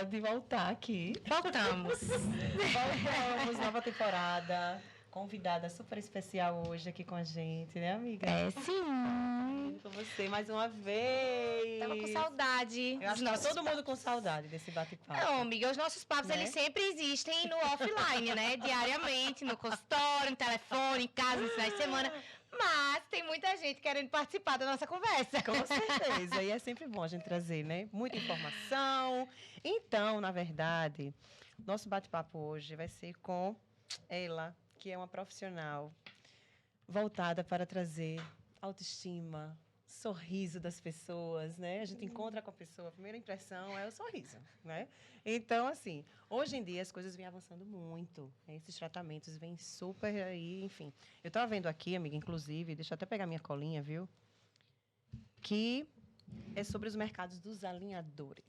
de voltar aqui. Voltamos. Voltamos, nova temporada. Convidada super especial hoje aqui com a gente, né, amiga? É, sim. Com você mais uma vez. Tava com saudade. Eu acho que tá todo mundo com saudade desse bate-papo. Não, amiga, os nossos papos, Né? eles sempre existem no offline, né? Diariamente, no consultório, no telefone, em casa, nos finais de semana. Mas tem muita gente querendo participar da nossa conversa. Com certeza. E é sempre bom a gente trazer, né? Muita informação. Então, na verdade, nosso bate-papo hoje vai ser com ela, que é uma profissional voltada para trazer autoestima, sorriso das pessoas, né? A gente encontra com a pessoa, a primeira impressão é o sorriso, né? Então, assim, hoje em dia as coisas vêm avançando muito, né? Esses tratamentos vêm super aí, enfim. Eu estava vendo aqui, amiga, inclusive, deixa eu até pegar minha colinha, viu? Que é sobre os mercados dos alinhadores,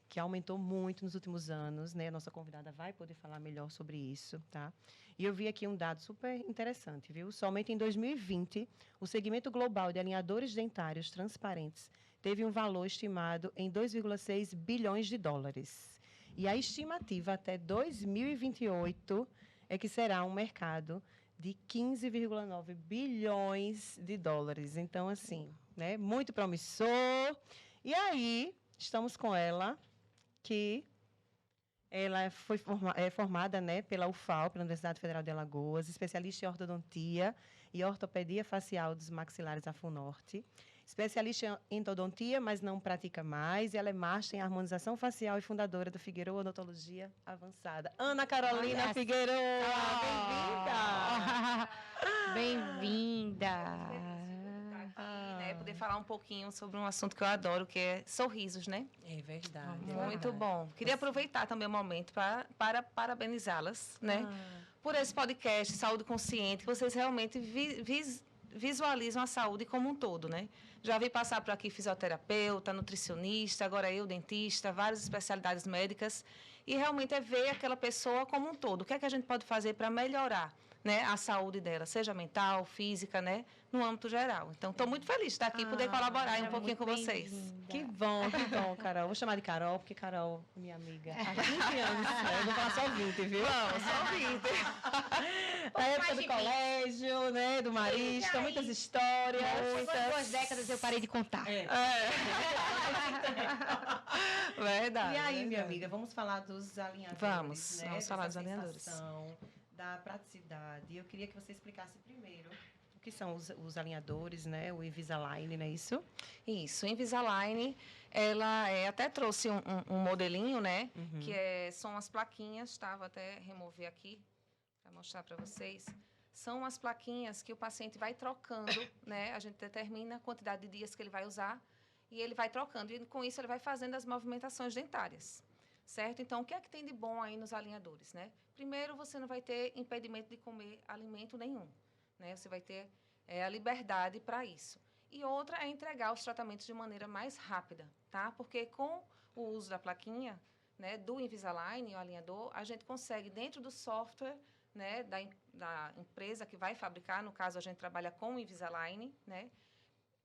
que aumentou muito nos últimos anos, né? A nossa convidada vai poder falar melhor sobre isso, tá? E eu vi aqui um dado super interessante, viu? Somente em 2020, o segmento global de alinhadores dentários transparentes teve um valor estimado em 2,6 bilhões de dólares. E a estimativa até 2028 é que será um mercado de 15,9 bilhões de dólares. Então, assim, né? Muito promissor. E aí, estamos com ela, que ela foi formada, né, pela UFAL, pela Universidade Federal de Alagoas, especialista em ortodontia e ortopedia facial dos maxilares da FUNORTE, especialista em endodontia, mas não pratica mais, e ela é master em harmonização facial e fundadora do Figueroa Odontologia Avançada. Ana Carolina Figueroa, bem-vinda! Bem-vinda! Né, poder falar um pouquinho sobre um assunto que eu adoro, que é sorrisos, né? É verdade. Muito bom. Queria aproveitar também o momento para parabenizá-las, né? Por esse podcast Saúde Consciente, que vocês realmente visualizam a saúde como um todo, né? Já vi passar por aqui fisioterapeuta, nutricionista, agora eu, dentista, várias especialidades médicas, e realmente é ver aquela pessoa como um todo. O que é que a gente pode fazer para melhorar, né, a saúde dela, seja mental, física, né, no âmbito geral. Então, estou muito feliz de estar aqui e poder colaborar um pouquinho com vocês. Que bom, Carol. Vou chamar de Carol, porque Carol é minha amiga há 20 anos. Eu vou falar só 20, viu? Vamos, só 20. Da época do colégio, né, do Marista, muitas histórias. Muitas 2 décadas eu parei de contar. Verdade. E aí, minha verdade. amiga, vamos falar dos alinhadores, Vamos né? falar Dessa dos alinhadores. sensação, da praticidade. Eu queria que você explicasse primeiro o que são os alinhadores, né? O Invisalign, não é isso? Isso, Invisalign, ela até trouxe um modelinho, né? Que são as plaquinhas, tá? Vou até remover aqui para mostrar para vocês. São as plaquinhas que o paciente vai trocando, né? A gente determina a quantidade de dias que ele vai usar e ele vai trocando. E com isso ele vai fazendo as movimentações dentárias. Certo? Então, o que é que tem de bom aí nos alinhadores, né? Primeiro, você não vai ter impedimento de comer alimento nenhum, né? Você vai ter a liberdade para isso. E outra é entregar os tratamentos de maneira mais rápida, tá? Porque com o uso da plaquinha, né, do Invisalign, o alinhador, a gente consegue, dentro do software, né, da empresa que vai fabricar, no caso, a gente trabalha com o Invisalign, né?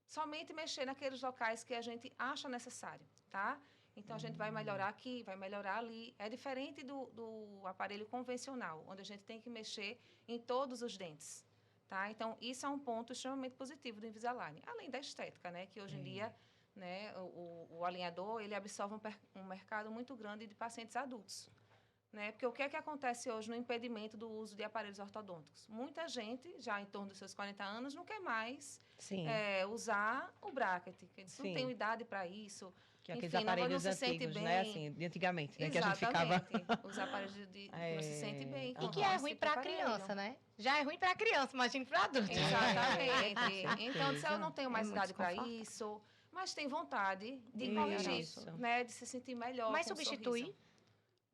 Somente mexer naqueles locais que a gente acha necessário, tá? Então, a gente vai melhorar aqui, vai melhorar ali. É diferente do aparelho convencional, onde a gente tem que mexer em todos os dentes, tá? Então, isso é um ponto extremamente positivo do Invisalign. Além da estética, né? Que hoje em dia, né, o alinhador, ele absorve um mercado muito grande de pacientes adultos. Né? Porque o que é que acontece hoje no impedimento do uso de aparelhos ortodônticos? Muita gente, já em torno dos seus 40 anos, não quer mais usar o bracket. Que eles não têm idade para isso. Que aqueles aparelhos não se sente antigos, bem. né? Assim, de antigamente, né? Exatamente. Que a gente ficava... Os aparelhos não se sente bem. E que é ruim para a criança, né? Já é ruim para a criança, imagina para adulto. Exatamente. Então, se eu não tenho mais idade para isso, mas tem vontade de corrigir, né? De se sentir melhor. Mas substituir?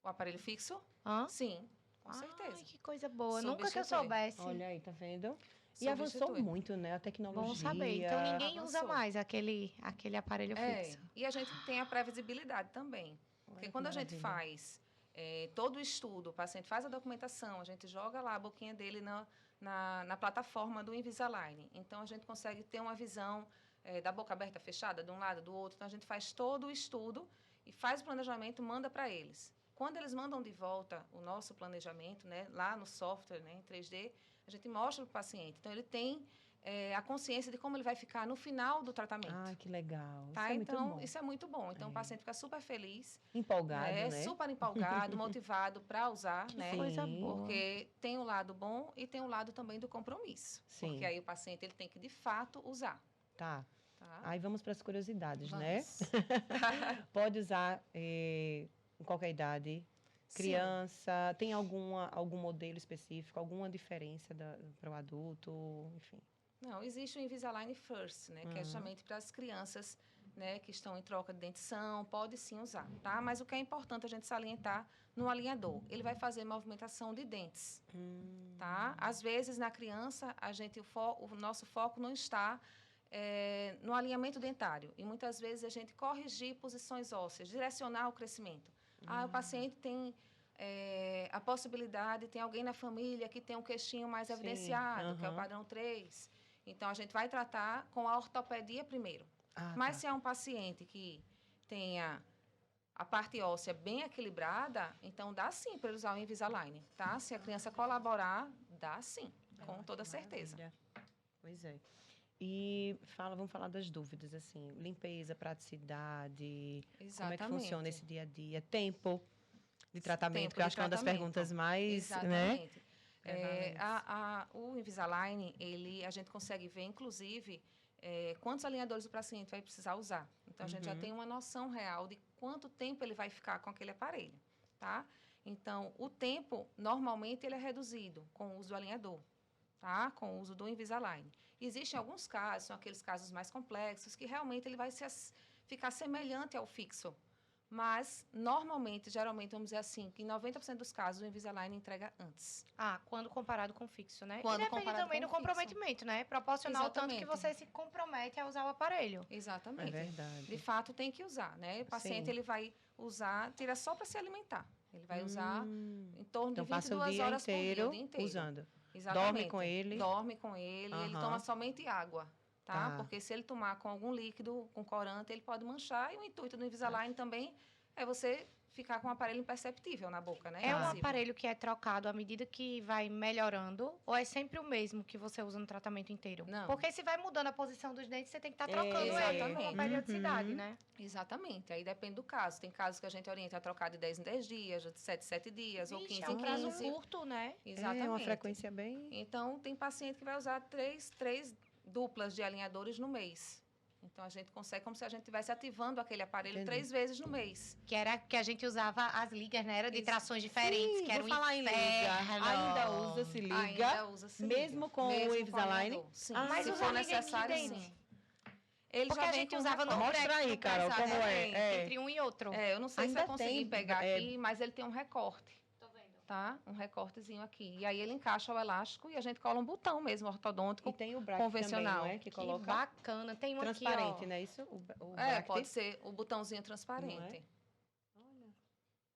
O aparelho fixo? Sim, com certeza. Ai, que coisa boa. Nunca que eu soubesse. Olha aí, tá vendo? E avançou muito, né? A tecnologia. Bom saber. Então, ninguém usa mais aquele aparelho fixo. E a gente tem a previsibilidade também. Porque quando a gente faz todo o estudo, o paciente faz a documentação, a gente joga lá a boquinha dele na plataforma do Invisalign. Então, a gente consegue ter uma visão da boca aberta, fechada, de um lado, do outro. Então, a gente faz todo o estudo e faz o planejamento, manda para eles. Quando eles mandam de volta o nosso planejamento, né, lá no software, né, em 3D, a gente mostra para o paciente. Então, ele tem a consciência de como ele vai ficar no final do tratamento. Ah, que legal. Tá? Isso é Então, muito bom. isso é muito bom. Então, o paciente fica super feliz. Empolgado, né? Super empolgado, motivado para usar, né? Sim. Coisa boa. Porque tem o lado bom e tem o lado também do compromisso. Sim. Porque aí o paciente ele tem que, de fato, usar. Tá. Tá? Aí vamos para as curiosidades, Vamos. né? Pode usar em qualquer idade. Criança, tem algum modelo específico, alguma diferença para o adulto, enfim? Não, existe o Invisalign First, né? Que é justamente para as crianças, né, que estão em troca de dentição, pode sim usar, tá? Mas o que é importante a gente salientar no alinhador, ele vai fazer movimentação de dentes, tá? Às vezes, na criança, o nosso foco não está no alinhamento dentário. E muitas vezes a gente corrigir posições ósseas, direcionar o crescimento. O paciente tem a possibilidade, tem alguém na família que tem um queixinho mais evidenciado, que é o padrão 3. Então, a gente vai tratar com a ortopedia primeiro. Mas se é um paciente que tenha a parte óssea bem equilibrada, então dá sim para ele usar o Invisalign, tá? Se a criança colaborar, dá sim, com toda certeza. Pois é. E vamos falar das dúvidas, assim, limpeza, praticidade, Exatamente. como é que funciona esse dia a dia, tempo de tratamento, Tempo que eu de acho que é uma das tratamento. perguntas mais, Exatamente. né? O Invisalign, a gente consegue ver, inclusive, quantos alinhadores o paciente vai precisar usar. Então, a gente já tem uma noção real de quanto tempo ele vai ficar com aquele aparelho, tá? Então, o tempo, normalmente, ele é reduzido com o uso do alinhador, tá? Com o uso do Invisalign. Existem alguns casos, são aqueles casos mais complexos, que realmente ele vai ficar semelhante ao fixo. Mas, normalmente, geralmente, vamos dizer assim, que em 90% dos casos, o Invisalign entrega antes. Quando comparado com o fixo, né? Quando e depende comparado também com do o fixo. comprometimento, né? Proporcional ao tanto que Exatamente. você se compromete a usar o aparelho. Exatamente. É verdade. De fato, tem que usar, né? O paciente, Sim. ele vai usar, tira só para se alimentar. Ele vai usar em torno Então, de passa o 22 dia horas por dia, inteiro o dia inteiro. usando. Exatamente. Dorme com ele. Dorme com ele. Ele toma somente água, tá? Tá. Porque se ele tomar com algum líquido, com corante, ele pode manchar. E o intuito do Invisalign também é você ficar com um aparelho imperceptível na boca, né? É um Invisível. aparelho que é trocado à medida que vai melhorando ou é sempre o mesmo que você usa no tratamento inteiro? Não. Porque se vai mudando a posição dos dentes, você tem que estar trocando ele com exatamente. uma periodicidade, né? Exatamente. Aí depende do caso. Tem casos que a gente orienta a trocar de 10 em 10 dias, de 7 em 7 dias, ou 15 é um em prazo 15. curto, né? Exatamente. É uma frequência bem... Então, tem paciente que vai usar três duplas de alinhadores no mês. Então, a gente consegue como se a gente estivesse ativando aquele aparelho 3 vezes no mês. Que era que a gente usava as ligas, né? Era de trações diferentes, Sim, que era vou um falar em liga. inferno. Ainda usa-se liga, Ainda usa-se liga. mesmo com Mesmo o Invisalign? alinhador. Sim, Mas se usa for liga em que necessário, dente? sim. Ele Porque já a vem gente com usava no recorte. Mostra aí, Carol, como é. Entre um e outro. Eu não sei se Ainda vai conseguir tem, pegar aqui, mas ele tem um recorte. Tô vendo. Tá? Um recortezinho aqui. E aí ele encaixa o elástico e a gente cola um botão mesmo ortodôntico. E tem o bracket convencional. também, não é? Que Que coloca bacana. Tem um transparente, aqui, ó. não é isso? O bracket. Pode ser o botãozinho transparente.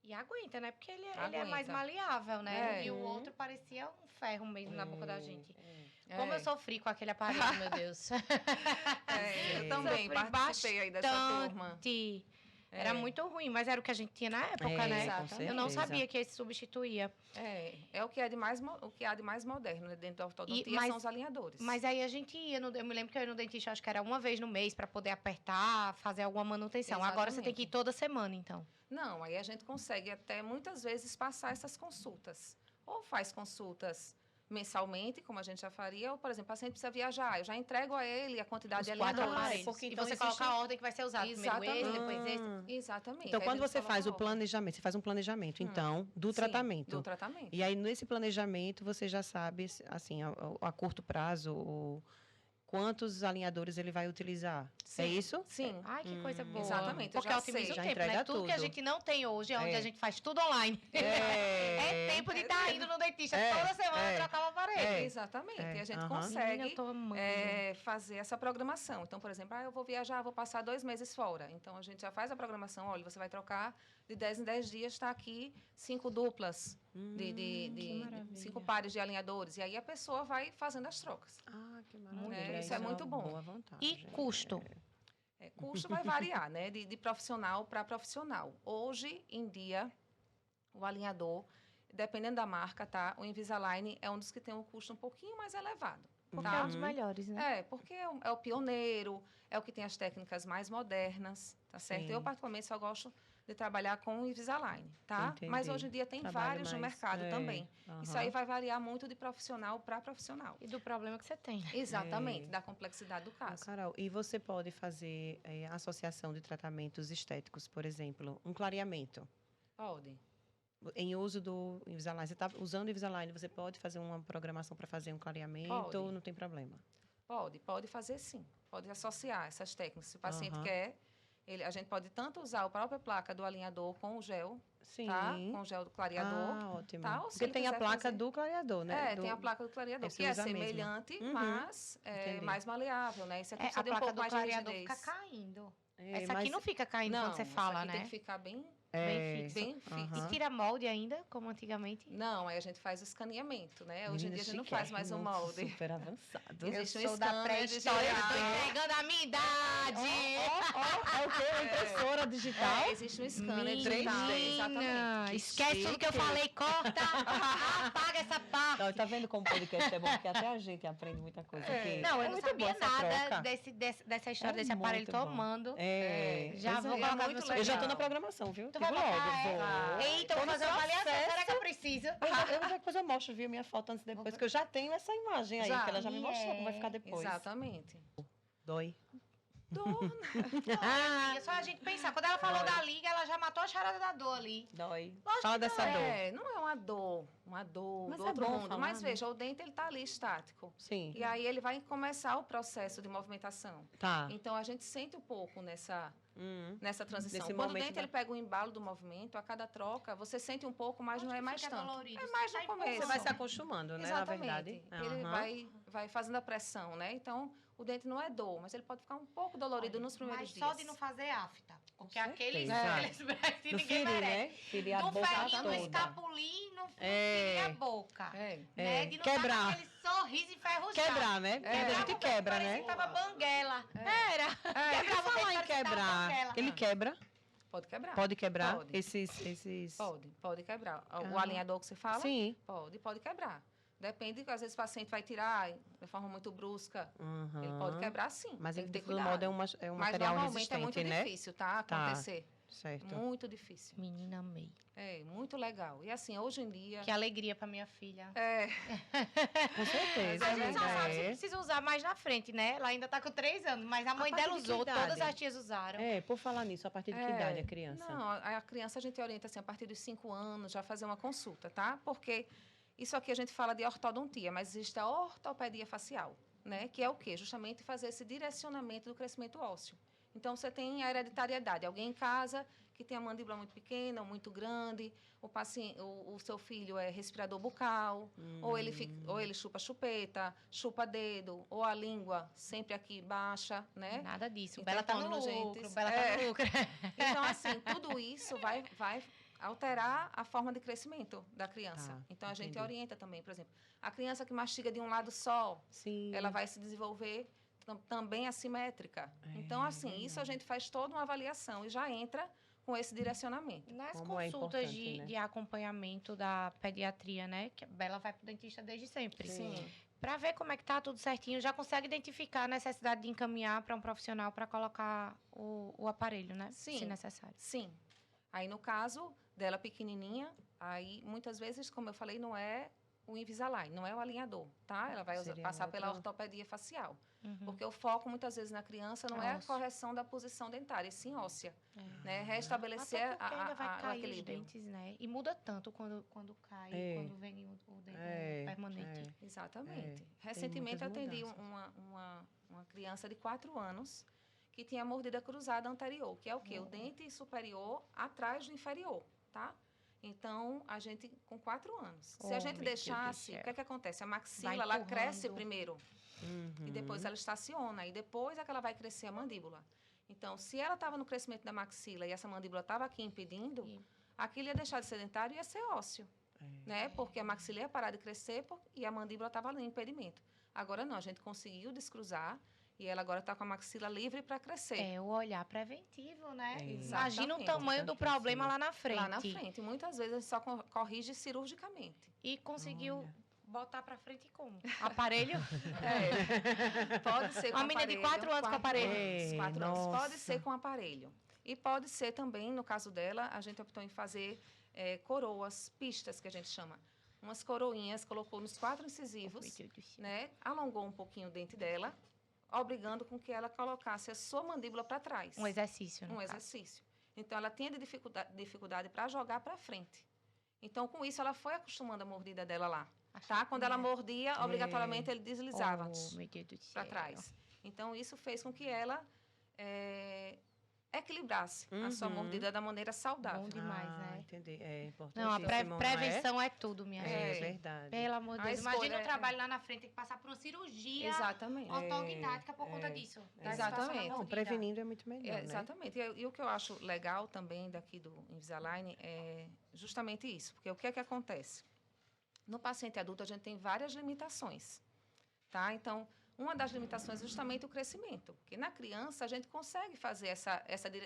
E aguenta, né? Porque ele é Aguenta. mais maleável, né? É. E o outro parecia um ferro mesmo na boca da gente. É. Como eu sofri com aquele aparelho, meu Deus. Eu também Sofri participei aí dessa turma. bastante. Era muito ruim, mas era o que a gente tinha na época, É, né? exatamente. Eu não certeza. sabia que esse substituía. É o que há de mais, moderno, né, dentro da ortodontia são os alinhadores. Mas aí a gente ia, eu me lembro que eu ia no dentista, acho que era uma vez no mês, para poder apertar, fazer alguma manutenção. Agora você tem que ir toda semana, então. Não, aí a gente consegue até muitas vezes passar essas consultas. Ou faz consultas mensalmente, como a gente já faria, ou, por exemplo, o paciente precisa viajar, eu já entrego a ele a quantidade de alinhadores. Aparelhos. porque E então você existe- coloca a ordem que vai ser usado. Primeiro esse, depois esse. Exatamente. Então, Aí quando a gente você faz o coloca planejamento, você faz um planejamento, então, do Sim, tratamento. do tratamento. E aí, nesse planejamento, você já sabe, assim, a curto prazo, quantos alinhadores ele vai utilizar. Sim. É isso? Sim. Ai, que coisa boa. Exatamente, eu Porque já otimiza sei. o Já tempo, entrega né? Tudo que a tudo. gente não tem hoje, é onde É. a gente faz tudo online. É tempo de estar indo no dentista toda semana trocar o aparelho. É. Exatamente. É, E a gente aham. consegue Menina, eu tô amando. fazer essa programação. Então, por exemplo, eu vou viajar, vou passar 2 meses fora. Então, a gente já faz a programação. Olha, você vai trocar de 10 em 10 dias, está aqui 5 duplas, que maravilha. 5 pares de alinhadores. E aí a pessoa vai fazendo as trocas. Ah, que maravilha. Isso é muito bom. Boa vantagem. E custo? Custo vai variar, né? De profissional para profissional. Hoje em dia, o alinhador, dependendo da marca, tá? O Invisalign é um dos que tem um custo um pouquinho mais elevado. Porque Tá? é um dos melhores, né? Porque é o pioneiro, é o que tem as técnicas mais modernas, tá certo? Sim. Eu, particularmente, só gosto de trabalhar com o Invisalign, tá? Entendi. Mas hoje em dia tem Trabalho vários no mais, mercado também. Isso aí aham. vai variar muito de profissional para profissional. E do problema que você tem. Exatamente, É. da complexidade do Ô, caso. Carol, e você pode fazer associação de tratamentos estéticos, por exemplo, um clareamento. Pode. Em uso do Invisalign, você está usando o Invisalign, você pode fazer uma programação para fazer um clareamento Pode. ou não tem problema? Pode fazer sim. Pode associar essas técnicas. Se o paciente Aham. quer, a gente pode tanto usar a própria placa do alinhador com o gel, Sim. tá? Com o gel do clareador. Ah, ótimo. Tá? Ou se Porque ele tem a quiser placa fazer- do clareador, né? tem a placa do clareador, Aí você que é usa a mesma. semelhante, Uhum. mas é Entendi. mais maleável, né? Isso aqui A precisa de um placa pouco do mais de clareador rigidez. fica caindo. É, Essa aqui mas- não fica caindo Não, quando você essa fala, aqui né? tem que ficar bem bem fixa. bem fixo. Aham. E tira molde ainda, como antigamente? Não, aí a gente faz o escaneamento, né? Hoje em Menina, dia a gente não faz mais o chiquérrimo, molde. Super avançado. Existe um Eu sou da scanner pré-história, digital. tô entregando a minha idade! É o quê? Uma impressora digital? Existe um scanner Menina, digital, exatamente. esquece tudo que eu chique. falei, corta, apaga essa parte. Não, tá vendo como o podcast é bom? Porque até a gente aprende muita coisa. Aqui. Não, eu É não muito sabia boa essa nada troca. dessa história É desse aparelho muito bom. tomando. Já Já vou é colocar muito no Eu já tô legal. na programação, viu? Tu vai Digo botar, logo, vou. Eita, eu vou Tô no fazer uma avaliação. processo. Será que eu preciso? Depois eu mostro, viu, minha foto antes e depois, que eu já tenho essa imagem aí, Já. que ela já me mostrou como vai ficar depois. Exatamente. Dói. Dor, Amiga, só a gente pensar. Quando ela falou da liga, ela já matou a charada da dor ali. Dói. Lógico Fala que dessa dor. não é uma dor Mas do é outro bom mundo. falar, Mas né? veja, o dente ele tá ali estático. Sim. E aí ele vai começar o processo de movimentação. Tá. Então a gente sente um pouco nessa transição. Nesse Quando o momento dente da- ele pega o embalo do movimento, a cada troca, você sente um pouco, mas não é mais fica tanto. dolorido? É mais no Sai começo. Você vai se acostumando, né, na verdade. Exatamente. Ele vai fazendo a pressão, né? Então, o dente não é dor, mas ele pode ficar um pouco dolorido nos primeiros Mas dias. só de não fazer afta. Porque aqueles certeza. que Não ninguém ferir, merece. né? Ferir a Não boca ferir no toda. escapulim, não É. ferir a boca. É. Né? De não Quebrar. dar aquele sorriso enferrujado. Quebrar, né? Porque a gente quebra, Parecia né? que tava banguela. Era. Por Quebrava o dente, falar em parecia que tava quebrar, banguela. ele quebra? Pode quebrar. Pode quebrar? Pode. Esses... Pode quebrar. O Ah. alinhador que você fala? Sim. Pode quebrar. Depende, às vezes o paciente vai tirar de forma muito brusca. Uhum. Ele pode quebrar sim. Mas tem ele, que de ter todo cuidado. modo, é um Mas material normalmente é muito resistente, né? difícil, tá? Tá. Acontecer. Certo. Muito difícil. Menina, amei. É, muito legal. E assim, hoje em dia... Que alegria pra minha filha. Com certeza, A gente só amiga, sabe se é. precisa usar mais na frente, né? Ela ainda tá com 3 anos, mas a mãe partir dela de que usou, idade? todas as tias usaram. É, por falar nisso, a partir de que idade a criança? Não, a criança a gente orienta assim, a partir dos 5 anos, já fazer uma consulta, tá? Porque isso aqui a gente fala de ortodontia, mas existe a ortopedia facial, né? Que é o quê? Justamente fazer esse direcionamento do crescimento ósseo. Então, você tem a hereditariedade. Alguém em casa que tem a mandíbula muito pequena ou muito grande, o seu filho é respirador bucal, ou ele chupa chupeta, chupa dedo, ou a língua sempre aqui baixa, né? Nada disso. Então, Bela tá no quando, lucro, gente, Bela tá no lucro. Então, assim, tudo isso vai alterar a forma de crescimento da criança. Tá, Então, a gente entendi. orienta também, por exemplo, a criança que mastiga de um lado só, Sim. ela vai se desenvolver também assimétrica. Então, assim, isso a gente faz toda uma avaliação e já entra com esse direcionamento. Nas Como é consultas importante, né? de acompanhamento da pediatria, né? Que a Bela vai pro dentista desde sempre. Sim. Para ver como é que tá tudo certinho, já consegue identificar a necessidade de encaminhar para um profissional para colocar o aparelho, né? Sim. Se necessário. Sim. Aí, no caso dela pequenininha, aí, muitas vezes, como eu falei, não é o Invisalign, não é o alinhador, tá? Ela vai Seria passar pela outro- ortopedia facial. Uhum. Porque o foco, muitas vezes, na criança não é a Ósseo. correção da posição dentária, e sim óssea. É. Né? Restabelecer Até porque ainda vai o cair os equilíbrio. dentes, né? E muda tanto quando cai, É. quando vem o dente É, permanente. é. Exatamente. É, Recentemente, eu muitas atendi mudanças. uma criança de 4 anos que tinha mordida cruzada anterior, que é o quê? O dente superior atrás do inferior, tá? Então, a gente, com 4 anos. Se a Oh, gente meu Deus do deixasse, céu. o que é que acontece? A maxila, Vai ela empurrando. cresce primeiro. Uhum. E depois ela estaciona. E depois é que ela vai crescer a mandíbula. Então, se ela estava no crescimento da maxila e essa mandíbula estava aqui impedindo, E- aquilo ia deixar de ser dentário e ia ser ósseo. Né? Porque a maxila ia parar de crescer e a mandíbula estava ali, impedimento. Agora não, a gente conseguiu descruzar E ela agora está com a maxila livre para crescer. É o olhar preventivo, né? É. Imagina o Exatamente. tamanho do problema lá na frente. Lá na frente. Muitas vezes a gente só corrige cirurgicamente. E conseguiu Olha. botar pra frente como? Aparelho? Pode ser com Uma menina de aparelho, 4 anos com aparelho. Ei, 4 anos. Pode nossa. ser com aparelho. E pode ser também, no caso dela, a gente optou em fazer coroas, pistas, que a gente chama. Umas coroinhas, colocou nos 4 incisivos, Meu Deus do céu. né? Alongou um pouquinho o dente dela, obrigando com que ela colocasse a sua mandíbula para trás. Um exercício, no Um caso. exercício. Então, ela tinha dificuldade para jogar para frente. Então, com isso, ela foi acostumando a mordida dela lá. Tá? Quando ela mordia, obrigatoriamente ele deslizava Oh, meu Deus do céu. para trás. Então, isso fez com que ela equilibrasse a sua Uhum. mordida da maneira saudável. Bom demais, né? Entendi. É importante. Não, a prevenção é tudo, minha É gente. verdade. Pelo amor de A Deus. escolha Imagina o é- trabalho lá na frente, tem que passar por uma cirurgia Exatamente. ortognática por conta É. disso. da situação da Não, mordida. prevenindo é muito melhor, né? Exatamente. E o que eu acho legal também daqui do Invisalign é justamente isso. Porque o que é que acontece? No paciente adulto, a gente tem várias limitações. Tá? Então, uma das limitações é justamente o crescimento. Porque na criança, a gente consegue fazer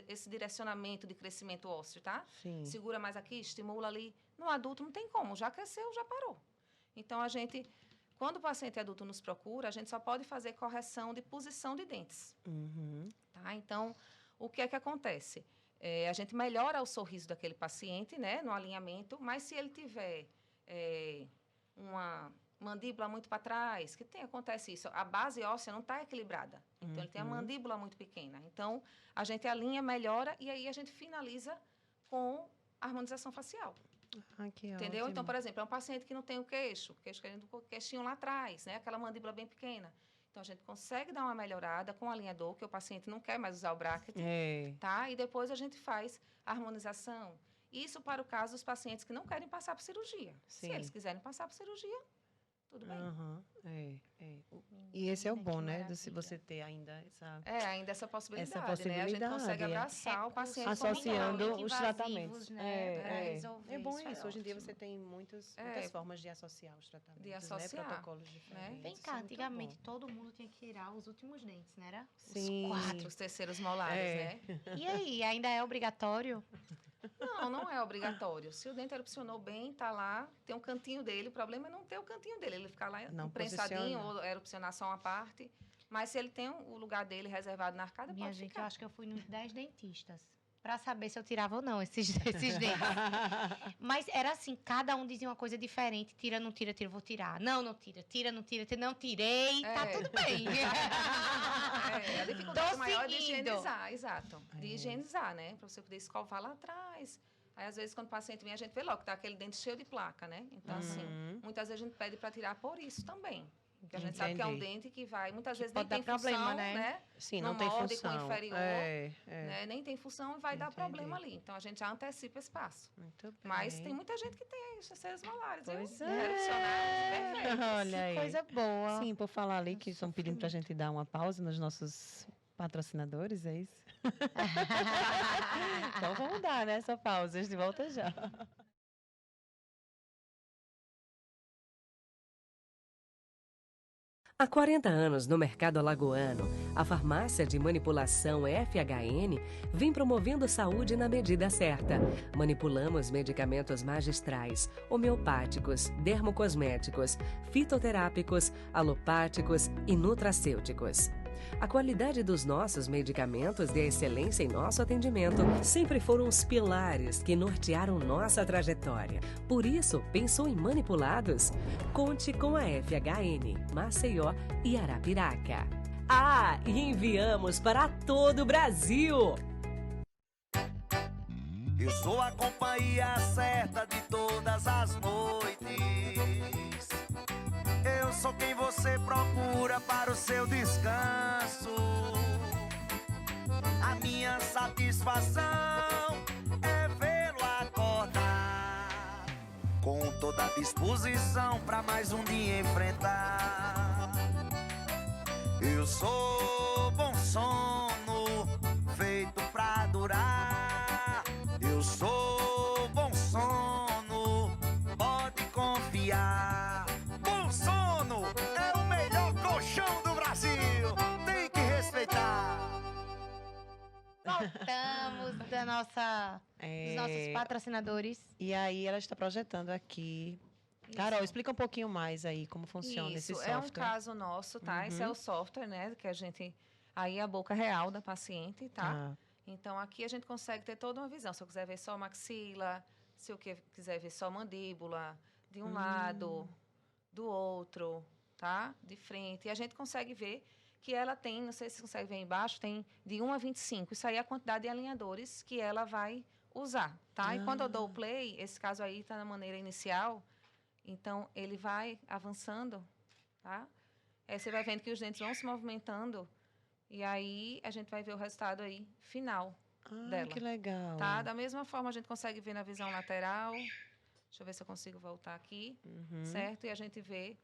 esse direcionamento de crescimento ósseo, tá? Sim. Segura mais aqui, estimula ali. No adulto, não tem como. Já cresceu, já parou. Então, quando o paciente adulto nos procura, a gente só pode fazer correção de posição de dentes. Uhum. Tá? Então, o que é que acontece? A gente melhora o sorriso daquele paciente, né, no alinhamento, mas se ele tiver uma mandíbula muito para trás, acontece isso, a base óssea não está equilibrada. Então, ele tem a mandíbula muito pequena. Então, a gente alinha, melhora e aí a gente finaliza com a harmonização facial. Ah, que Entendeu? ótimo. Então, por exemplo, é um paciente que não tem o queixo com o queixinho lá atrás, né? Aquela mandíbula bem pequena. Então, a gente consegue dar uma melhorada com o alinhador, que o paciente não quer mais usar o bracket, É. tá? E depois a gente faz a harmonização. Isso para o caso dos pacientes que não querem passar por cirurgia. Se Sim. eles quiserem passar por cirurgia, tudo bem. Aham, E esse é o Menina, bom, que né? maravilha. Se você ter ainda essa... Ainda essa possibilidade, né? A gente possibilidade, consegue é. abraçar o paciente Associando minimamente os invasivos, tratamentos. né, pra resolver É bom isso, é isso. Hoje em dia ótimo. você tem muitas formas de associar os tratamentos, De associar, né? Protocolos diferentes. Vem Isso é cá, muito antigamente bom. todo mundo tinha que tirar os últimos dentes, não era? Sim. Os terceiros molares, É. né? E aí, ainda é obrigatório? Não é obrigatório. Se o dente erupcionou bem, tá lá, tem um cantinho dele. O problema é não ter o cantinho dele, ele ficar lá Não prensadinho posiciona. ou erupcionar só uma parte. Mas se ele tem o lugar dele reservado na arcada, Minha pode gente, ficar. eu acho que eu fui nos 10 dentistas pra saber se eu tirava ou não esses dentes. Mas era assim, cada um dizia uma coisa diferente. Tira, não tira, tira, vou tirar. Não, não tira, tira, não tira, não tirei, tá tudo bem. A dificuldade Tô maior é de seguindo. higienizar, exato. De higienizar, né? Para você poder escovar lá atrás. Aí, às vezes, quando o paciente vem, a gente vê logo que tá aquele dente cheio de placa, né? Então, assim, muitas vezes a gente pede para tirar por isso também. Porque a gente sabe que é um Entendi. dente que vai, muitas vezes pode nem tem dar problema, função, né? Sim, Não não tem morde com o função. inferior, É. Né? Nem tem função e vai dar Entendi. problema ali. Então, a gente já antecipa esse passo. Muito bem. Mas tem muita gente que tem os terceiros molares, viu? Pois Erupcionados, perfeitos. Olha aí. Coisa boa. Sim, por falar ali que estão pedindo para a gente dar uma pausa nos nossos patrocinadores, é isso? Então vamos dar, né, essa pausa. A gente volta já. Há 40 anos no mercado alagoano, a farmácia de manipulação FHN vem promovendo saúde na medida certa. Manipulamos medicamentos magistrais, homeopáticos, dermocosméticos, fitoterápicos, alopáticos e nutracêuticos. A qualidade dos nossos medicamentos e a excelência em nosso atendimento sempre foram os pilares que nortearam nossa trajetória. Por isso, pensou em manipulados? Conte com a FHN, Maceió e Arapiraca. Ah, e enviamos para todo o Brasil! Eu sou a companhia certa de todas as noites. Eu sou quem você procura para o seu descanso. A minha satisfação é vê-lo acordar com toda a disposição para mais um dia enfrentar. Eu sou bom sono, feito pra durar. Eu sou bom sono, pode confiar. Bom sono é o melhor colchão do Brasil. Tem que dos nossos patrocinadores. E aí ela está projetando aqui. Carol, explica um pouquinho mais aí como funciona esse software. É um caso nosso, tá? Esse é o software, né? Que a gente... Aí é a boca real da paciente, tá? Então, aqui a gente consegue ter toda uma visão. Se eu quiser ver só maxila, se eu quiser ver só mandíbula, de um lado, do outro, tá? De frente. E a gente consegue ver que ela tem, não sei se você consegue ver embaixo, tem de 1 a 25. Isso aí é a quantidade de alinhadores que ela vai usar, tá? E quando eu dou o play, esse caso aí está na maneira inicial, então ele vai avançando, tá? Aí você vai vendo que os dentes vão se movimentando e aí a gente vai ver o resultado aí final dela. Que legal. Tá? Da mesma forma, a gente consegue ver na visão lateral. Deixa eu ver se eu consigo voltar aqui. Certo? E a gente vê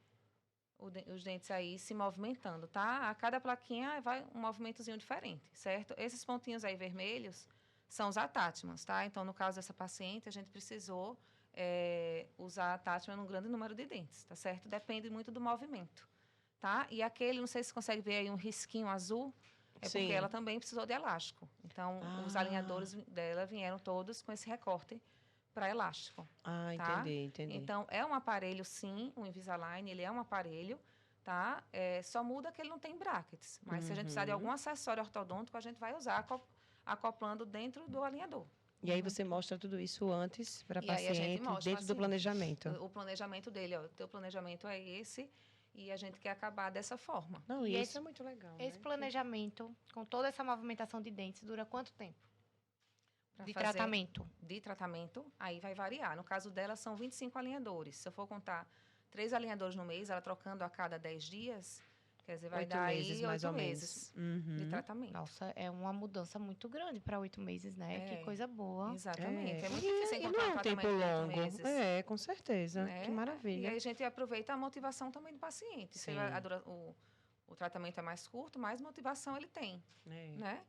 os dentes aí se movimentando, tá? A cada plaquinha vai um movimentozinho diferente, certo? Esses pontinhos aí vermelhos são os attachments, tá? Então, no caso dessa paciente, a gente precisou usar attachment num grande número de dentes, tá certo? Depende muito do movimento, tá? E aquele, não sei se você consegue ver aí um risquinho azul, Sim. porque ela também precisou de elástico. Então, os alinhadores dela vieram todos com esse recorte para elástico. Tá? Entendi. Então, é um aparelho, sim, o Invisalign, ele é um aparelho, tá? Só muda que ele não tem brackets. Mas se a gente precisar de algum acessório ortodôntico, a gente vai usar acoplando dentro do alinhador. E aí você mostra tudo isso antes para a E aí a gente paciente, mostra, dentro do assim, planejamento. O planejamento dele, ó, o teu planejamento é esse e a gente quer acabar dessa forma. Não, E e esse- isso é muito legal, Esse né? planejamento, com toda essa movimentação de dentes, dura quanto tempo? Pra De fazer tratamento. De tratamento, aí vai variar. No caso dela, são 25 alinhadores. Se eu for contar 3 alinhadores no mês, ela trocando a cada 10 dias, quer dizer, vai 8 dar meses, aí mais 8 ou meses menos. de tratamento. Nossa, é uma mudança muito grande para 8 meses, né? Que coisa boa. Exatamente. É muito E difícil não encontrar é um um tempo tratamento de 8 longo. meses. Com certeza. Né? Que E maravilha. aí a gente aproveita a motivação também do paciente. Se Sim. o tratamento é mais curto, mais motivação ele tem, né?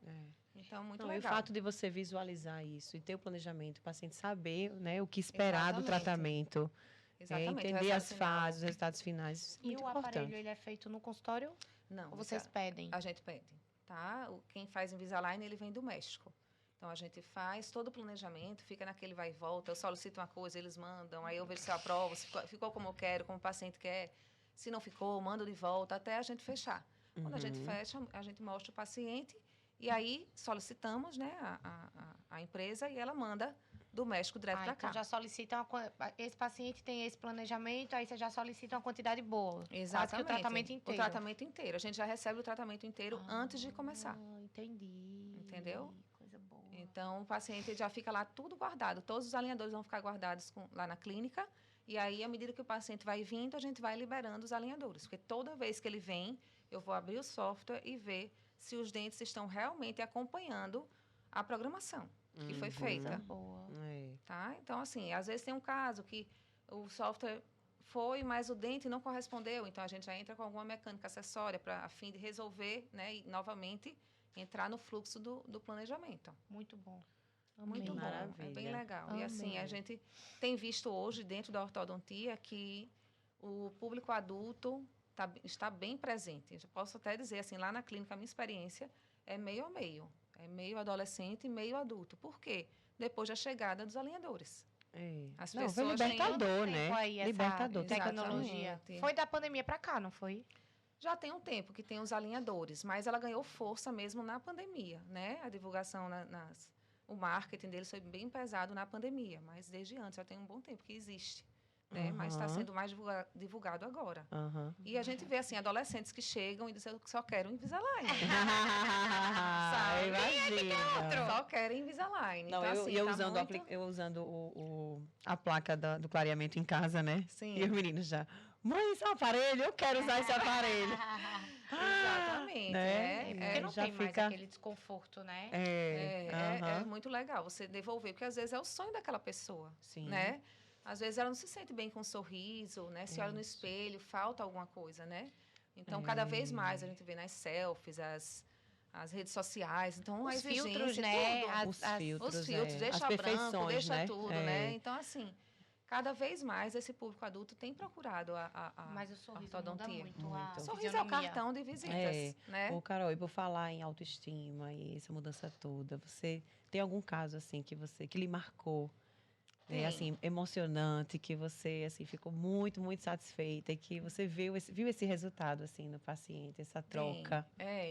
Então, muito Não, e o legal. fato de você visualizar isso e ter o planejamento, o paciente saber, né, o que esperar do Exatamente. tratamento, Exatamente. o entender resultado as final. fases, os resultados finais, isso é E muito o importante. aparelho, ele é feito no consultório? Não, Ou vocês pedem? A gente pede, tá? Quem faz Invisalign, ele vem do México. Então, a gente faz todo o planejamento, fica naquele vai e volta, eu solicito uma coisa, eles mandam, aí eu vejo se eu aprovo, se ficou como eu quero, como o paciente quer. Se não ficou, mando de volta, até a gente fechar. Quando a gente fecha, a gente mostra o paciente e aí solicitamos, né, a empresa e ela manda do México direto para Então cá. já solicitam, esse paciente tem esse planejamento, aí você já solicita uma quantidade boa. Exatamente. Quase que o tratamento inteiro. O tratamento inteiro. A gente já recebe o tratamento inteiro antes de começar. Entendi. Entendeu? Coisa boa. Então, o paciente já fica lá tudo guardado. Todos os alinhadores vão ficar guardados lá na clínica. E aí, à medida que o paciente vai vindo, a gente vai liberando os alinhadores. Porque toda vez que ele vem, eu vou abrir o software e ver se os dentes estão realmente acompanhando a programação que foi feita. Boa. Tá? Então, assim, às vezes tem um caso que o software foi, mas o dente não correspondeu. Então, a gente já entra com alguma mecânica acessória a fim de resolver, né, e novamente entrar no fluxo do planejamento. Muito bom. Muito bom, Maravilha. é bem legal. Amei. E assim, a gente tem visto hoje, dentro da ortodontia, que o público adulto está bem presente. Eu posso até dizer, assim, lá na clínica, a minha experiência é meio a meio. É meio adolescente e meio adulto. Por quê? Depois da chegada dos alinhadores. As Não, foi pessoas têm- libertador, Tempo né? aí, essa Libertador. tecnologia. Exatamente. Foi da pandemia para cá, não foi? Já tem um tempo que tem os alinhadores, mas ela ganhou força mesmo na pandemia, né? A divulgação, o marketing deles foi bem pesado na pandemia, mas desde antes, já tem um bom tempo que existe, né? Mas está sendo mais divulgado agora. E a gente vê, assim, adolescentes que chegam e dizem que só quero um Invisalign. Sabe? Imagina. Só querem Invisalign. Não, então, eu, assim, eu tá usando, muito... eu usando a placa do clareamento em casa, né? Sim. E os meninos já, mãe, esse é um aparelho, eu quero usar esse aparelho. Exatamente. né? Porque não já tem mais fica- aquele desconforto, né? É muito legal você devolver, porque às vezes é o sonho daquela pessoa, Sim. né? Às vezes ela não se sente bem com um sorriso, né? Se olha no espelho, falta alguma coisa, né? Então, cada vez mais a gente vê nas selfies, as redes sociais. Então, a Os exigência, filtros, né? tudo. Os filtros, Os filtros, as deixa branco, perfeições, deixa né? tudo, né? Então, assim, cada vez mais esse público adulto tem procurado a Mas o sorriso muda ortodontia. muito. Muito. O sorriso é o fisionomia. cartão de visitas, É. né? Ô, Carol, e por falar em autoestima e essa mudança toda, você tem algum caso assim que lhe marcou, Tem. assim, emocionante, que você assim ficou muito, muito satisfeita e que você viu esse resultado assim no paciente, essa troca?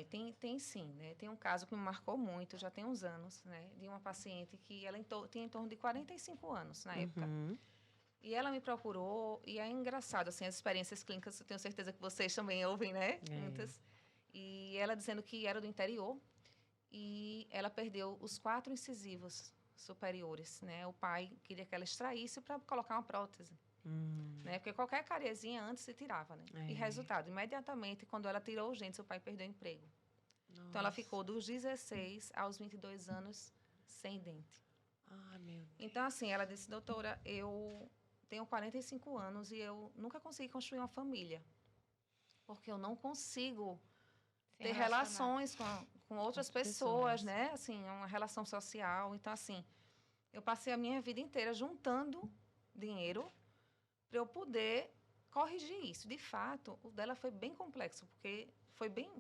Tem sim, né? Tem um caso que me marcou muito, já tem uns anos, né? De uma paciente que ela tinha em torno de 45 anos na época. Uhum. E ela me procurou, e é engraçado, assim, as experiências clínicas, eu tenho certeza que vocês também ouvem, né? É. Muitas. E ela dizendo que era do interior, e ela perdeu os 4 incisivos superiores, né? O pai queria que ela extraísse para colocar uma prótese, né? Porque qualquer cariezinha antes se tirava, né? É. E resultado, imediatamente, quando ela tirou os dentes, o pai perdeu o emprego. Então, ela ficou dos 16 aos 22 anos sem dente. Ah, meu Deus. Então, assim, ela disse, doutora, eu tenho 45 anos e eu nunca consegui construir uma família. Porque eu não consigo Se ter relacionar. relações com outras pessoas, né? Assim, uma relação social. Então, assim, eu passei a minha vida inteira juntando dinheiro para eu poder corrigir isso. De fato, o dela foi bem complexo, porque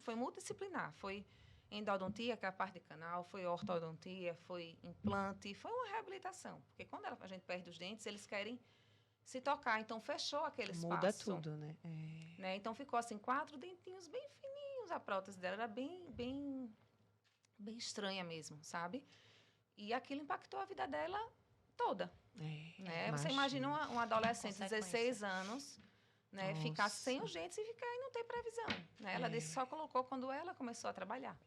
foi multidisciplinar. Foi endodontia, que é a parte de canal, foi ortodontia, foi implante, foi uma reabilitação. Porque quando a gente perde os dentes, eles querem se tocar. Então, fechou aquele espaço. Muda tudo, né? Né? Então, ficou assim, 4 dentinhos bem fininhos. A prótese dela era bem estranha mesmo, sabe? E aquilo impactou a vida dela toda. Né? Você imagina uma adolescente de 16 anos, né, ficar sem Nossa. os dentes e ficar e não ter previsão. Né? Ela disse que só colocou quando ela começou a trabalhar.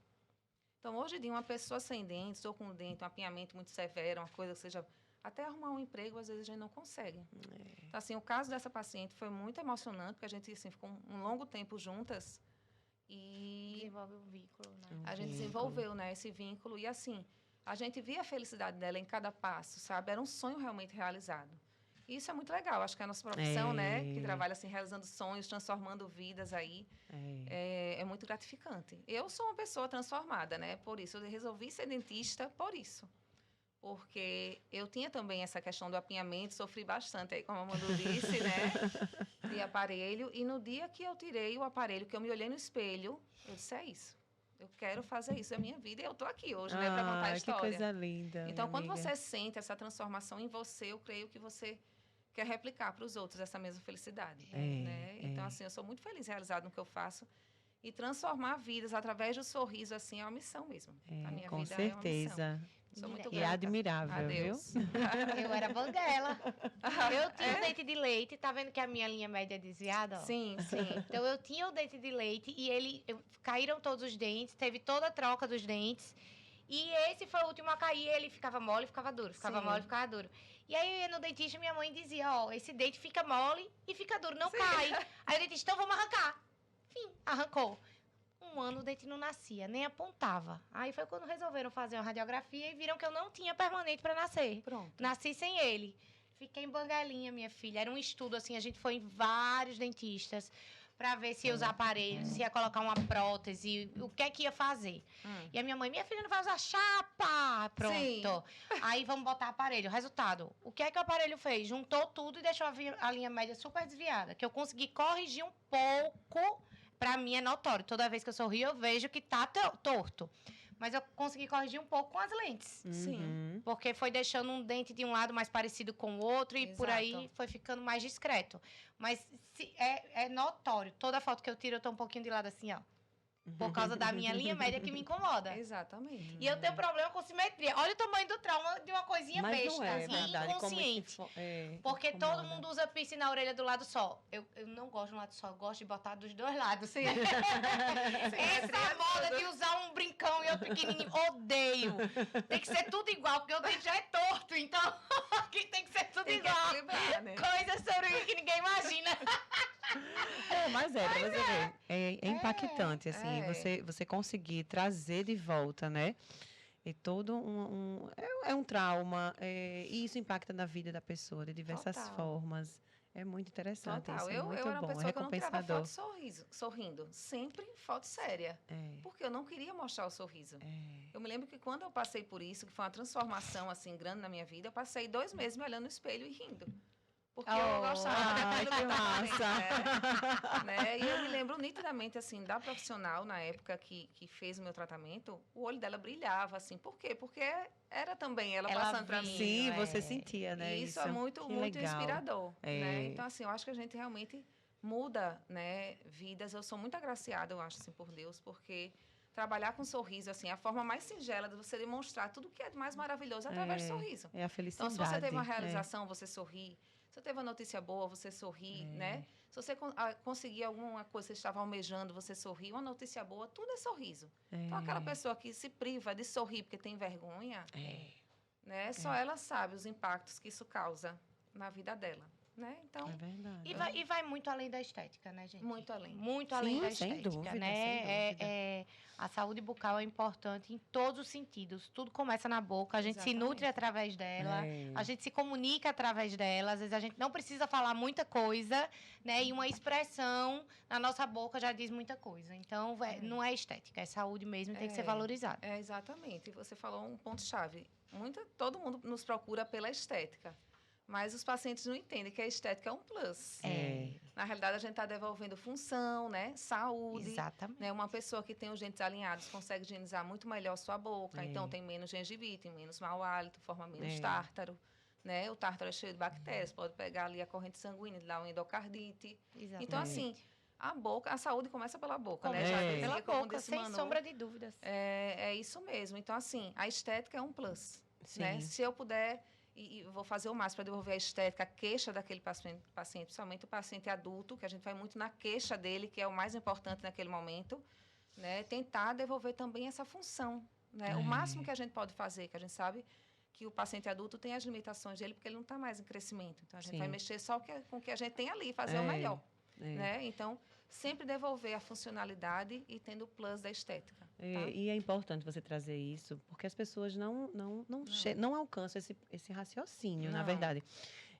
Então, hoje em dia, uma pessoa sem dentes ou com um dente, um apinhamento muito severo, uma coisa que seja... Até arrumar um emprego, às vezes, a gente não consegue. Então, assim, o caso dessa paciente foi muito emocionante, porque a gente assim, ficou um longo tempo juntas e Desenvolve o vínculo, né? a gente desenvolveu, né, esse vínculo. E, assim, a gente via a felicidade dela em cada passo, sabe? Era um sonho realmente realizado. E isso é muito legal. Acho que é a nossa profissão, né, que trabalha assim, realizando sonhos, transformando vidas aí, é muito gratificante. Eu sou uma pessoa transformada, né? Por isso, eu resolvi ser dentista por isso. Porque eu tinha também essa questão do apinhamento, sofri bastante aí, como a Manu disse, né? De aparelho. E no dia que eu tirei o aparelho, que eu me olhei no espelho, eu disse, é isso. Eu quero fazer isso, é a minha vida. E eu estou aqui hoje, né, para contar a história. Que coisa linda. Então, quando amiga. você sente essa transformação em você, eu creio que você quer replicar para os outros essa mesma felicidade. Né? Então, assim, eu sou muito feliz realizada no que eu faço. E transformar vidas através do sorriso, assim, é uma missão mesmo. A minha com vida certeza. É uma missão. Sou muito E grata. é admirável, Adeus. viu? Eu era banguela. Eu tinha o dente de leite. Tá vendo que a minha linha média é desviada? Ó? Sim. Então, eu tinha o dente de leite e caíram todos os dentes. Teve toda a troca dos dentes. E esse foi o último a cair. Ele ficava mole, ficava duro. Ficava Sim. mole, ficava duro. E aí, eu ia no dentista, minha mãe dizia, ó, esse dente fica mole e fica duro, não cai. Aí o dentista, então vamos arrancar. Enfim, arrancou. Um ano o dente não nascia, nem apontava. Aí foi quando resolveram fazer uma radiografia e viram que eu não tinha permanente para nascer. Pronto. Nasci sem ele. Fiquei em bangalinha, minha filha. Era um estudo, assim, a gente foi em vários dentistas para ver se ia usar aparelho, se ia colocar uma prótese, o que é que ia fazer. E a minha filha não vai usar chapa. Pronto. Sim. Aí vamos botar aparelho. Resultado, o que é que o aparelho fez? Juntou tudo e deixou a linha média super desviada, que eu consegui corrigir um pouco. Pra mim é notório. Toda vez que eu sorrio, eu vejo que tá torto. Mas eu consegui corrigir um pouco com as lentes. Sim. Porque foi deixando um dente de um lado mais parecido com o outro e por aí Exato. foi ficando mais discreto. Mas é notório. Toda foto que eu tiro, eu tô um pouquinho de lado assim, ó. Por causa da minha linha média que me incomoda. Exatamente. E eu tenho problema com simetria. Olha o tamanho do trauma de uma coisinha Mas besta, não é assim, verdade. Como inconsciente. isso Porque incomoda. todo mundo usa piercing na orelha do lado só. Eu não gosto de um lado só, eu gosto de botar dos dois lados. Sim. Essa moda de usar um brincão e outro pequenininho, odeio. Tem que ser tudo igual, porque o dente já é torto. Então, aqui tem que ser tudo Tem que igual. equilibrar, né? Coisa sobre que ninguém imagina. Mas pra você ver, é impactante, assim, você conseguir trazer de volta, né? É todo um trauma, e isso impacta na vida da pessoa de diversas Total. formas. É muito interessante Total. isso, é Eu muito era uma bom, é pessoa que eu não tirava recompensador. foto sorrindo. Sempre foto séria. Porque eu não queria mostrar o sorriso. Eu me lembro que quando eu passei por isso, que foi uma transformação assim grande na minha vida, eu passei 2 meses me olhando no espelho e rindo. Porque eu gostava Ai, daquilo que eu tava massa. né? E eu me lembro nitidamente, assim, da profissional, na época que fez o meu tratamento, o olho dela brilhava, assim. Por quê? Porque era também ela passando para mim. Sim, é. você sentia, né? E isso é muito, Que muito legal. inspirador, né? É. Então, assim, eu acho que a gente realmente muda, né, vidas. Eu sou muito agraciada, eu acho, assim, por Deus, porque trabalhar com sorriso, assim, é a forma mais singela de você demonstrar tudo que é de mais maravilhoso através do sorriso. É a Então, felicidade. se você teve uma realização, você sorri. Se você teve uma notícia boa, você sorri, né? Se você conseguir alguma coisa que você estava almejando, você sorri. Uma notícia boa, tudo é sorriso. Então, aquela pessoa que se priva de sorrir porque tem vergonha, né? Só ela sabe os impactos que isso causa na vida dela, né? Então, É verdade. E vai muito além da estética, né, gente? muito além. Muito além Sim, da sem estética, dúvida, né? sem dúvida. A saúde bucal é importante em todos os sentidos. Tudo começa na boca, a gente se Exatamente. nutre através dela, É. a gente se comunica através dela. Às vezes a gente não precisa falar muita coisa, né? E uma expressão na nossa boca já diz muita coisa. Então, não é estética, é saúde mesmo, tem que ser valorizada. É, exatamente. E você falou um ponto-chave. Todo mundo nos procura pela estética. Mas os pacientes não entendem que a estética é um plus. Na realidade, a gente está devolvendo função, né? Saúde. Exatamente. Né? Uma pessoa que tem os dentes alinhados consegue higienizar muito melhor sua boca. Então, tem menos gengivite, menos mau hálito, forma menos tártaro. Né? O tártaro é cheio de bactérias, pode pegar ali a corrente sanguínea, dar uma endocardite. Exatamente. Então, assim, a saúde começa pela boca, né? Começa Já dizia, pela como boca, disse sem Manu, sombra de dúvidas. É isso mesmo. Então, assim, a estética é um plus. Né? Sim. Se eu puder, e vou fazer o máximo para devolver a estética, a queixa daquele paciente, principalmente o paciente adulto, que a gente vai muito na queixa dele, que é o mais importante naquele momento, né? Tentar devolver também essa função. Né? O máximo que a gente pode fazer, que a gente sabe que o paciente adulto tem as limitações dele, porque ele não está mais em crescimento. Então, a gente vai mexer só com o que a gente tem ali, fazer o melhor. Né? Então, sempre devolver a funcionalidade e tendo o plus da estética. Tá? E é importante você trazer isso, porque as pessoas não alcançam esse raciocínio, na Não. verdade.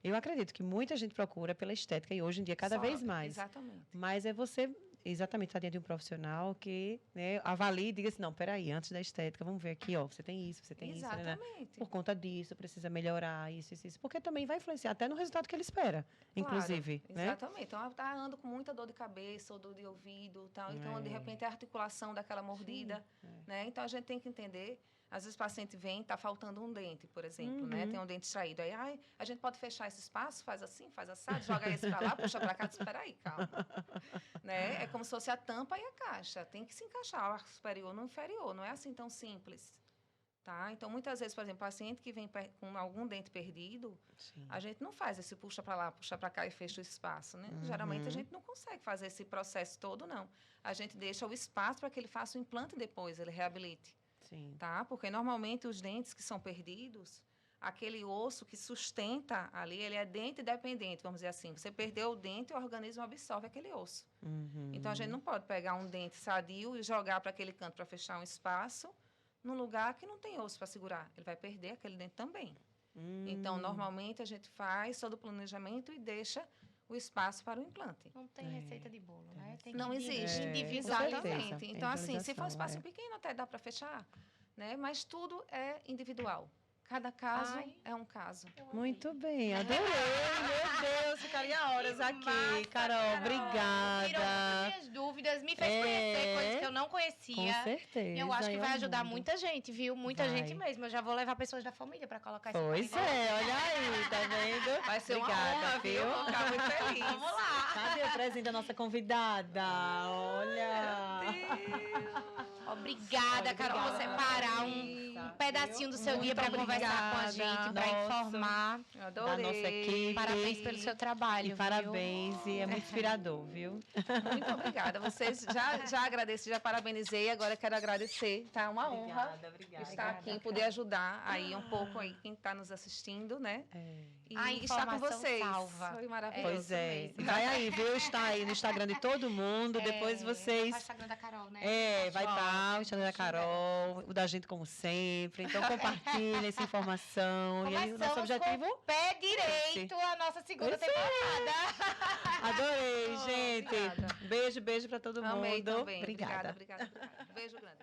Eu acredito que muita gente procura pela estética, e hoje em dia cada vez mais. Exatamente. Mas é você, exatamente, estar dentro de um profissional que, né, avalie e diga assim, não, peraí, antes da estética, vamos ver aqui, ó, você tem isso, né? Exatamente. Por conta disso, precisa melhorar isso, porque também vai influenciar até no resultado que ele espera, inclusive, Claro, né? exatamente. Então, ela está andando com muita dor de cabeça ou dor de ouvido, tal. Então, de repente, é a articulação daquela mordida, né? Então, a gente tem que entender. Às vezes, o paciente vem, está faltando um dente, por exemplo, né? Tem um dente extraído. Aí, a gente pode fechar esse espaço, faz assim, faz assado, joga esse para lá, puxa para cá, espera aí, calma. Né? É como se fosse a tampa e a caixa. Tem que se encaixar o arco superior no inferior. Não é assim tão simples. Tá? Então, muitas vezes, por exemplo, paciente que vem com algum dente perdido, a gente não faz esse puxa para lá, puxa para cá e fecha o espaço, né? Geralmente, a gente não consegue fazer esse processo todo, não. A gente deixa o espaço para que ele faça o implante depois, ele reabilite. Sim. Tá? Porque, normalmente, os dentes que são perdidos, aquele osso que sustenta ali, ele é dente dependente, vamos dizer assim. Você perdeu o dente e o organismo absorve aquele osso. Então, a gente não pode pegar um dente sadio e jogar para aquele canto para fechar um espaço num lugar que não tem osso para segurar. Ele vai perder aquele dente também. Então, normalmente, a gente faz todo o planejamento e deixa o espaço para o implante. Não tem receita de bolo, né? Tem que Não existe. individualizar. Exatamente. Então, assim, se for um espaço individualização, pequeno, até dá para fechar, né? Mas tudo é individual. Cada caso é um caso. Muito bem, adorei, meu Deus, ficaria horas aqui. Massa, Carol, obrigada. Tirou todas as minhas dúvidas, me fez conhecer coisas que eu não conhecia. Com certeza. E eu acho que vai ajudar muito. muita gente, viu? Muita Vai. gente mesmo. Eu já vou levar pessoas da família para colocar esse Pois painel. é, olha aí, tá vendo? Vai ser Obrigada, uma honra, viu? Vou ficar muito feliz. Vamos lá. Cadê o presente da nossa convidada? Olha. Obrigada, Carol, por separar um pedacinho do seu dia para conversar com a gente, para informar. Eu Da adorei. nossa equipe. Parabéns pelo seu trabalho. E viu? parabéns, e é muito inspirador, viu? Muito obrigada. Vocês já agradeci, já parabenizei, agora quero agradecer. Tá uma honra estar aqui e poder ajudar aí um pouco aí quem está nos assistindo, né? E A estar com informação vocês. salva. Foi maravilhoso. Pois é. mesmo. Vai aí, viu? Está aí no Instagram de todo mundo. Depois vocês. O Instagram da Carol, né? Vai estar o Instagram da Carol, o da gente como sempre. Então compartilha essa informação. E aí o nosso Começamos objetivo. com o pé direito a nossa segunda Isso aí. temporada. Adorei, gente. Obrigada. Beijo pra todo mundo. Amei também. Obrigada. Obrigada. Beijo grande.